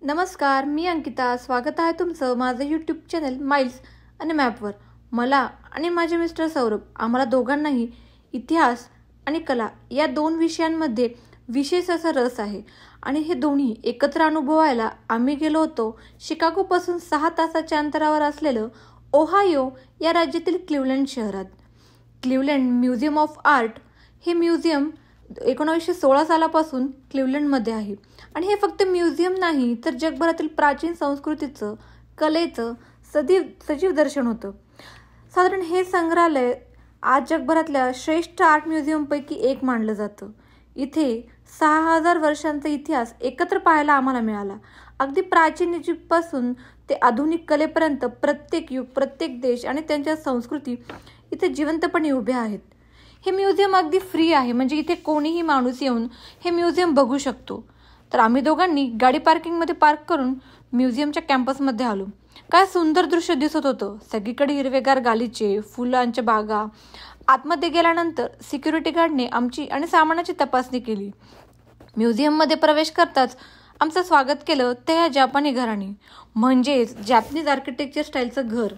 नमस्कार, मी अंकिता. स्वागत आहे तुमचं माझं यूट्यूब चॅनल माइल्स आणि मॅपवर. मला आणि माझे मिस्टर सौरभ आम्हाला दोघांनाही इतिहास आणि कला या दोन विषयांमध्ये विशेष असा रस आहे आणि हे दोन्ही एकत्र अनुभवायला आम्ही गेलो होतो शिकागोपासून 6 तासाच्या अंतरावर असलेलं ओहायो या राज्यातील क्लिव्हलंड शहरात. क्लिव्हलंड म्युझियम ऑफ आर्ट हे म्युझियम 1916 सालापासून क्लिव्हलंडमध्ये आहे आणि हे फक्त म्युझियम नाही तर जगभरातील प्राचीन संस्कृतीचं, कलेचं सजीव दर्शन होतं. साधारण हे संग्रहालय आज जगभरातल्या श्रेष्ठ आर्ट म्युझियमपैकी एक मानलं जातं. इथे 6000 वर्षांचा इतिहास एकत्र पाहायला आम्हाला मिळाला. अगदी प्राचीन इजिप्तपासून ते आधुनिक कलेपर्यंत प्रत्येक युग, प्रत्येक देश आणि त्यांच्या संस्कृती इथे जिवंतपणे उभ्या आहेत. हे म्युझियम अगदी फ्री आहे, म्हणजे इथे कोणीही माणूस येऊन हे म्युझियम बघू शकतो. तर आम्ही दोघांनी गाडी पार्किंगमध्ये पार्क करून म्युझियमच्या कॅम्पसमध्ये आलो. काय सुंदर दृश्य दिसत होतं. सगळीकडे हिरवेगार गालीचे, फुलांच्या बागा. आतमध्ये गेल्यानंतर सिक्युरिटी गार्डने आमची आणि सामानाची तपासणी केली. म्युझियममध्ये प्रवेश करताच आमचं स्वागत केलं त्या जपानी घराने, म्हणजेच जॅपनीज आर्किटेक्चर स्टाईलचं घर.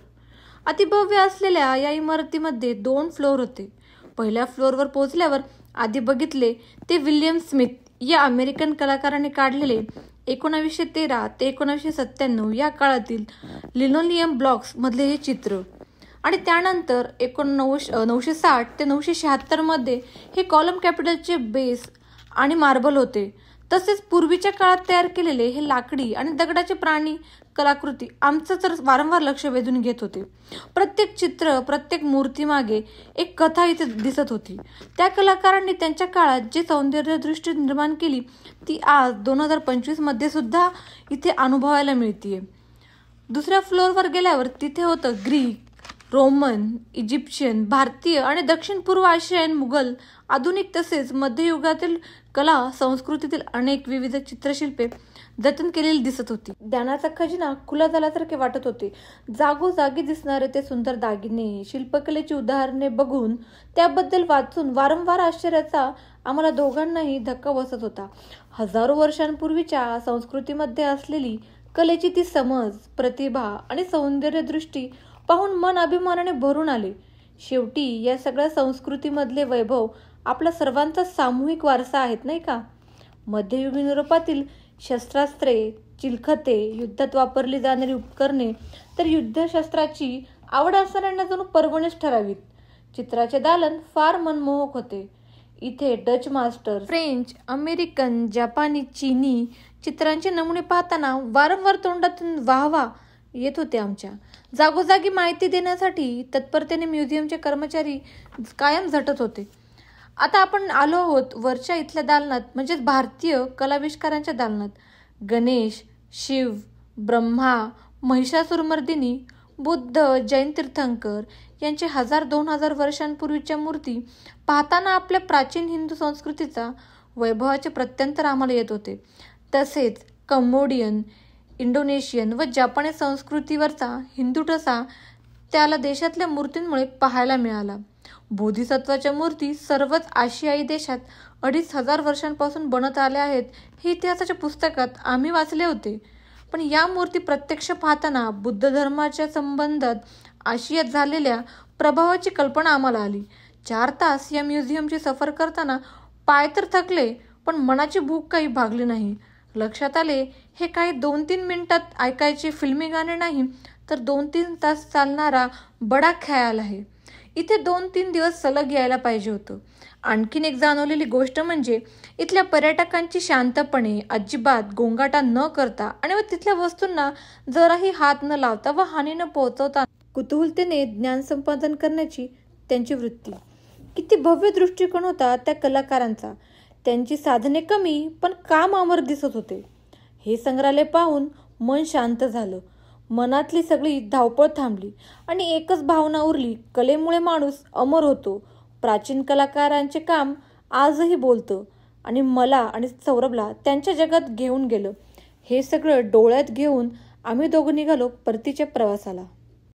अतिभव्य असलेल्या या इमारतीमध्ये 2 फ्लोअर होते. पहिल्या फ्लोअरवर पोहोचल्यावर आधी बघितले ते विल्यम स्मिथ या अमेरिकन कलाकाराने काढलेले 1913 ते 1997 या काळातील लिनोलियम ब्लॉक्स मधले हे चित्र, आणि त्यानंतर 1960 ते 1976 मध्ये हे कॉलम कॅपिटलचे बेस आणि मार्बल होते. तसेच पूर्वीच्या काळात तयार केलेले हे लाकडी आणि दगडाचे प्राणी कलाकृती आमचं तर वारंवार लक्ष वेधून घेत होते. प्रत्येक चित्र, प्रत्येक मूर्तीमागे एक कथा इथे दिसत होती. त्या कलाकारांनी त्यांच्या काळात जे सौंदर्यदृष्टी निर्माण केली ती आज 2025 मध्ये सुद्धा इथे अनुभवायला मिळतीये. दुसऱ्या फ्लोअरवर गेल्यावर तिथे होतं ग्रीक, रोमन, इजिप्शियन, भारतीय आणि दक्षिण पूर्व आशियायन, मुघल, आधुनिक तसेच मध्ययुगातील कला संस्कृतीतील अनेक विविध चित्रशिल्पे जतन केलेली दिसत होती. ज्ञानाचा खजिना खुला झाल्यासारखे वाटत होते. जागोजागी दिसणारे ते सुंदर दागिने, शिल्पकलेची उदाहरणे बघून, त्याबद्दल वाचून वारंवार आश्चर्याचा आम्हाला दोघांनाही धक्का बसत होता. हजारो वर्षांपूर्वीच्या संस्कृतीमध्ये असलेली कलेची ती समज, प्रतिभा आणि सौंदर्यदृष्टी पाहून मन अभिमानाने भरून आले. शेवटी या सगळ्या संस्कृतीमधले वैभव आपला सर्वांचा सामूहिक वारसा आहेत, नाही का? मध्ययुगीन युरोपातील शस्त्रास्त्रे, चिलखते, युद्धात वापरली जाणारी उपकरणे तर युद्धशस्त्राची आवड असणाऱ्यांना जणू पर्वणीच ठरावीत. चित्राचे दालन फार मनमोहक होते. इथे डच मास्टर, फ्रेंच, अमेरिकन, जपानी, चीनी चित्रांचे नमुने पाहताना वारंवार तोंडातून वाहवा येत होते आमच्या. जागोजागी माहिती देण्यासाठी तत्परतेने म्युझियमचे कर्मचारी कायम झटत होते. आता आपण आलो आहोत वरच्या इथल्या दालनात, म्हणजेच भारतीय कलाविष्कारांच्या दालनात. गणेश, शिव, ब्रह्मा, महिषासुरमर्दिनी, बुद्ध, जैन तीर्थंकर यांचे 1000-2000 वर्षांपूर्वीच्या मूर्ती पाहताना आपल्या प्राचीन हिंदू संस्कृतीचा वैभवाचे प्रत्यंतर आम्हाला येत होते. तसेच कंबोडियन, इंडोनेशियन व जपानी संस्कृतीवरचा हिंदू ठसा त्याला देशातल्या मूर्तींमुळे पाहायला मिळाला. बोधिसत्वाच्या मूर्ती सर्वच आशियाई देशात 2500 वर्षांपासून बनत आल्या आहेत हे इतिहासाच्या पुस्तकात आम्ही वाचले होते. पण या मूर्ती प्रत्यक्ष पाहताना बुद्ध धर्माच्या संबंधात आशियात झालेल्या प्रभावाची कल्पना आम्हाला आली. 4 तास या म्युझियमची सफर करताना पाय तर थकले, पण मनाची भूक काही भागली नाही. लक्षात आले हे काही 2-3 मिनिटात ऐकायचे फिल्मी गाणे नाही, तर 2-3 तास चालणारा बडा ख्याल आहे. इथे 2-3 दिवस सलग यायला पाहिजे होतं. आणखीन एक जाणवलेली गोष्ट म्हणजे इथल्या पर्यटकांची शांतपणे, अजिबात गोंगाटा न करता आणि तिथल्या वस्तूंना जराही हात न लावता व हानी न पोहोचवता कुतूहलतेने ज्ञान संपादन करण्याची त्यांची वृत्ती. किती भव्य दृष्टिकोन होता त्या कलाकारांचा. त्यांची साधने कमी पण काम अमर दिसत होते. हे संग्रहालय पाहून मन शांत झालं. मनातली सगळी धावपळ थांबली आणि एकच भावना उरली, कलेमुळे माणूस अमर होतो. प्राचीन कलाकारांचे काम आजही बोलतं आणि मला आणि सौरभला त्यांच्या जगात घेऊन गेलं. हे सगळं डोळ्यात घेऊन आम्ही दोघं निघालो परतीच्या प्रवासाला.